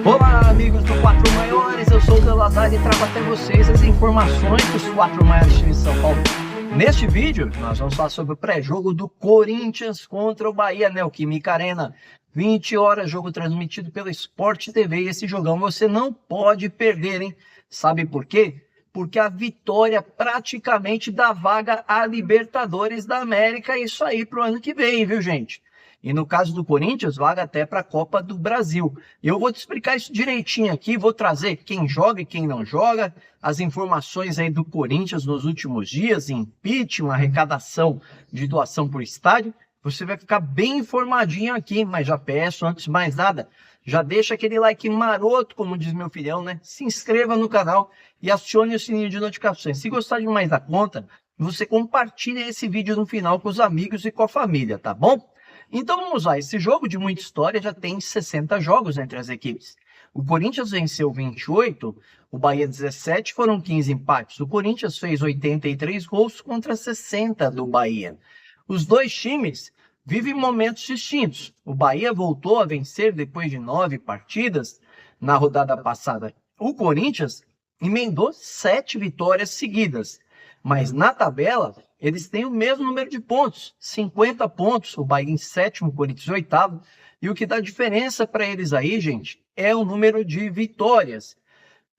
Olá, amigos do Quatro Maiores, eu sou o Delazar e trago até vocês as informações dos quatro maiores times de São Paulo. Neste vídeo, nós vamos falar sobre o pré-jogo do Corinthians contra o Bahia, Neoquímica Arena. 20 horas, jogo transmitido pela Sport TV, e esse jogão você não pode perder, hein? Sabe por quê? Porque a vitória praticamente dá vaga à Libertadores da América, isso aí pro ano que vem, viu, gente? E no caso do Corinthians, vaga até para a Copa do Brasil. Eu vou te explicar isso direitinho aqui, vou trazer quem joga e quem não joga, as informações aí do Corinthians nos últimos dias, impeachment, arrecadação de doação por estádio. Você vai ficar bem informadinho aqui, mas já peço, antes de mais nada, já deixa aquele like maroto, como diz meu filhão, né? Se inscreva no canal e acione o sininho de notificações. Se gostar demais da conta, você compartilha esse vídeo no final com os amigos e com a família, tá bom? Então vamos lá, esse jogo de muita história já tem 60 jogos entre as equipes. O Corinthians venceu 28, o Bahia 17, foram 15 empates. O Corinthians fez 83 gols contra 60 do Bahia. Os dois times vivem momentos distintos. O Bahia voltou a vencer depois de 9 partidas na rodada passada. O Corinthians emendou 7 vitórias seguidas, mas na tabela eles têm o mesmo número de pontos, 50 pontos, o Bahia em sétimo, o Corinthians em oitavo, e o que dá diferença para eles aí, gente, é o número de vitórias.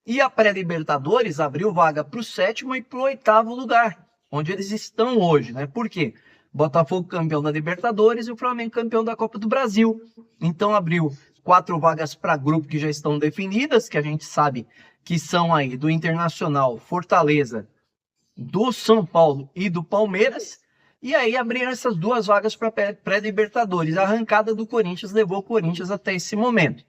E a pré-Libertadores abriu vaga para o sétimo e para o oitavo lugar, onde eles estão hoje, né? Por quê? Botafogo campeão da Libertadores e o Flamengo campeão da Copa do Brasil. Então abriu 4 vagas para grupo que já estão definidas, que a gente sabe que são aí do Internacional, Fortaleza, do São Paulo e do Palmeiras, e aí abriram essas 2 vagas para pré-Libertadores. A arrancada do Corinthians levou o Corinthians até esse momento.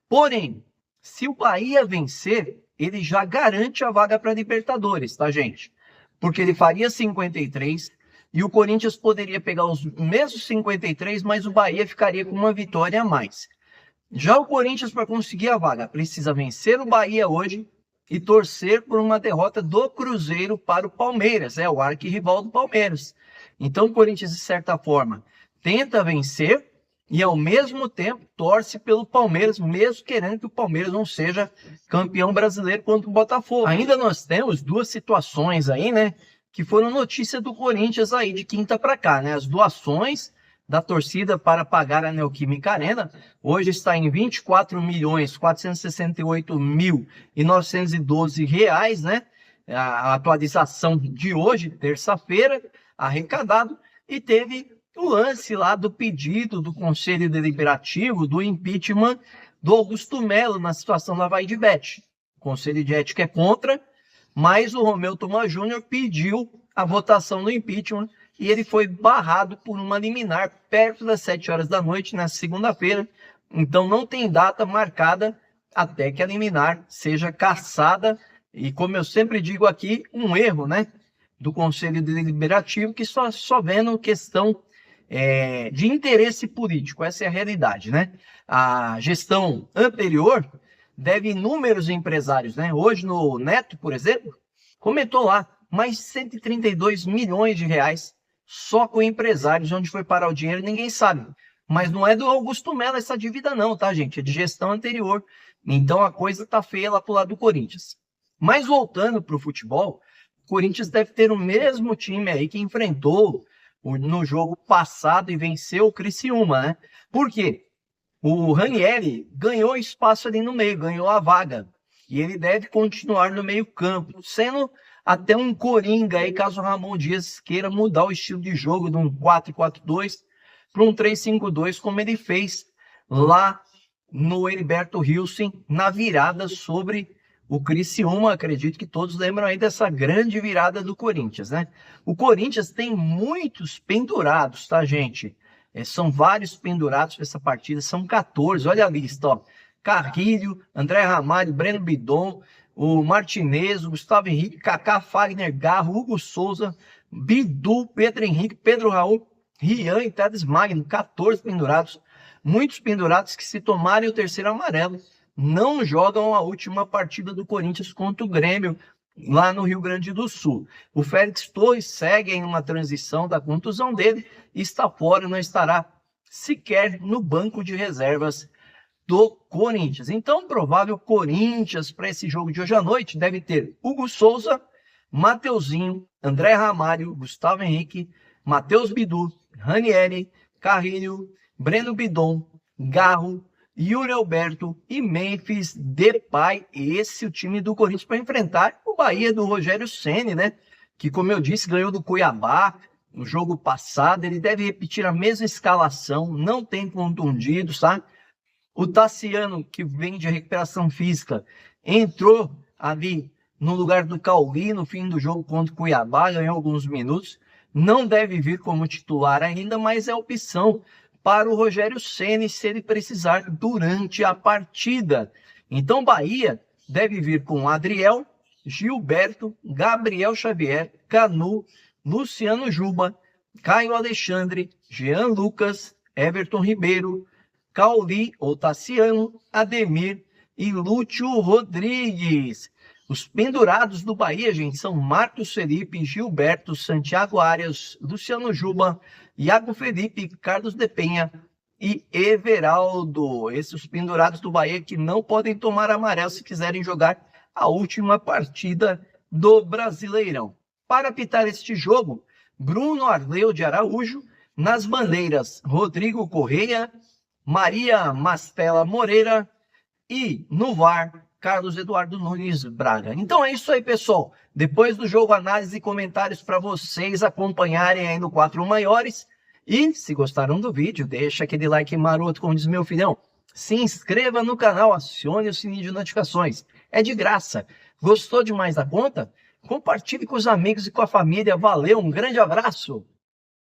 Porém, se o Bahia vencer, ele já garante a vaga para Libertadores, tá, gente? Porque ele faria 53 e o Corinthians poderia pegar os mesmos 53, mas o Bahia ficaria com uma vitória a mais. Já o Corinthians, para conseguir a vaga, precisa vencer o Bahia hoje e torcer por uma derrota do Cruzeiro para o Palmeiras, o arquirrival do Palmeiras. Então o Corinthians, de certa forma, tenta vencer e ao mesmo tempo torce pelo Palmeiras, mesmo querendo que o Palmeiras não seja campeão brasileiro contra o Botafogo. Ainda nós temos 2 situações aí, né, que foram notícia do Corinthians aí de quinta para cá, né, as doações da torcida para pagar a Neoquímica Arena, hoje está em R$ 24.468.912, né? A atualização de hoje, terça-feira, arrecadado, e teve o lance lá do pedido do Conselho Deliberativo do impeachment do Augusto Melo na situação da Vai de Bet. O Conselho de Ética é contra, mas o Romeu Thomaz Júnior pediu a votação do impeachment, e ele foi barrado por uma liminar perto das 7 horas da noite, na segunda-feira. Então não tem data marcada até que a liminar seja cassada. E como eu sempre digo aqui, um erro, né, do Conselho Deliberativo, que só vendo questão de interesse político. Essa é a realidade, né? A gestão anterior deve inúmeros empresários, né? Hoje no Neto, por exemplo, comentou lá, mais de 132 milhões de reais só com empresários. Onde foi parar o dinheiro, ninguém sabe. Mas não é do Augusto Melo essa dívida não, tá, gente? É de gestão anterior. Então a coisa tá feia lá pro lado do Corinthians. Mas voltando pro futebol, o Corinthians deve ter o mesmo time aí que enfrentou no jogo passado e venceu o Criciúma, né? Por quê? O Ranieri ganhou espaço ali no meio, ganhou a vaga. E ele deve continuar no meio campo, sendo até um coringa aí, caso o Ramon Dias queira mudar o estilo de jogo de um 4-4-2 para um 3-5-2, como ele fez lá no Heriberto Hilsen, na virada sobre o Criciúma. Acredito que todos lembram aí dessa grande virada do Corinthians, né? O Corinthians tem muitos pendurados, tá, gente? São vários pendurados para essa partida, são 14, olha a lista, ó. Carrilho, André Ramalho, Breno Bidon, o Martinez, o Gustavo Henrique, Kaká, Fagner, Garro, Hugo Souza, Bidu, Pedro Henrique, Pedro Raul, Rian e Thales Magno, 14 pendurados. Muitos pendurados que, se tomarem o terceiro amarelo, não jogam a última partida do Corinthians contra o Grêmio, lá no Rio Grande do Sul. O Félix Torres segue em uma transição da contusão dele, está fora, não estará sequer no banco de reservas do Corinthians. Então, provável Corinthians para esse jogo de hoje à noite deve ter Hugo Souza, Mateuzinho, André Ramalho, Gustavo Henrique, Matheus Bidu, Ranieri, Carrilho, Breno Bidon, Garro, Yuri Alberto e Memphis Depay. Esse é o time do Corinthians para enfrentar o Bahia do Rogério Ceni, né? Que, como eu disse, ganhou do Cuiabá no jogo passado. Ele deve repetir a mesma escalação, não tem contundidos, tá? O Tassiano, que vem de recuperação física, entrou ali no lugar do Cauli no fim do jogo contra o Cuiabá, ganhou alguns minutos. Não deve vir como titular ainda, mas é opção para o Rogério Ceni se ele precisar durante a partida. Então, Bahia deve vir com Adriel, Gilberto, Gabriel Xavier, Canu, Luciano Juba, Caio Alexandre, Jean Lucas, Everton Ribeiro, Cauli ou Tassiano, Ademir e Lúcio Rodrigues. Os pendurados do Bahia, gente, são Marcos Felipe, Gilberto, Santiago Arias, Luciano Juba, Iago Felipe, Carlos de Penha e Everaldo. Esses os pendurados do Bahia que não podem tomar amarelo se quiserem jogar a última partida do Brasileirão. Para apitar este jogo, Bruno Arleu de Araújo, nas bandeiras Rodrigo Correia, Maria Mastella Moreira e no VAR Carlos Eduardo Nunes Braga. Então é isso aí, pessoal. Depois do jogo, análise e comentários para vocês acompanharem aí no 4 Maiores. E se gostaram do vídeo, deixa aquele like maroto, como diz meu filhão. Se inscreva no canal, acione o sininho de notificações. É de graça. Gostou demais da conta? Compartilhe com os amigos e com a família. Valeu, um grande abraço!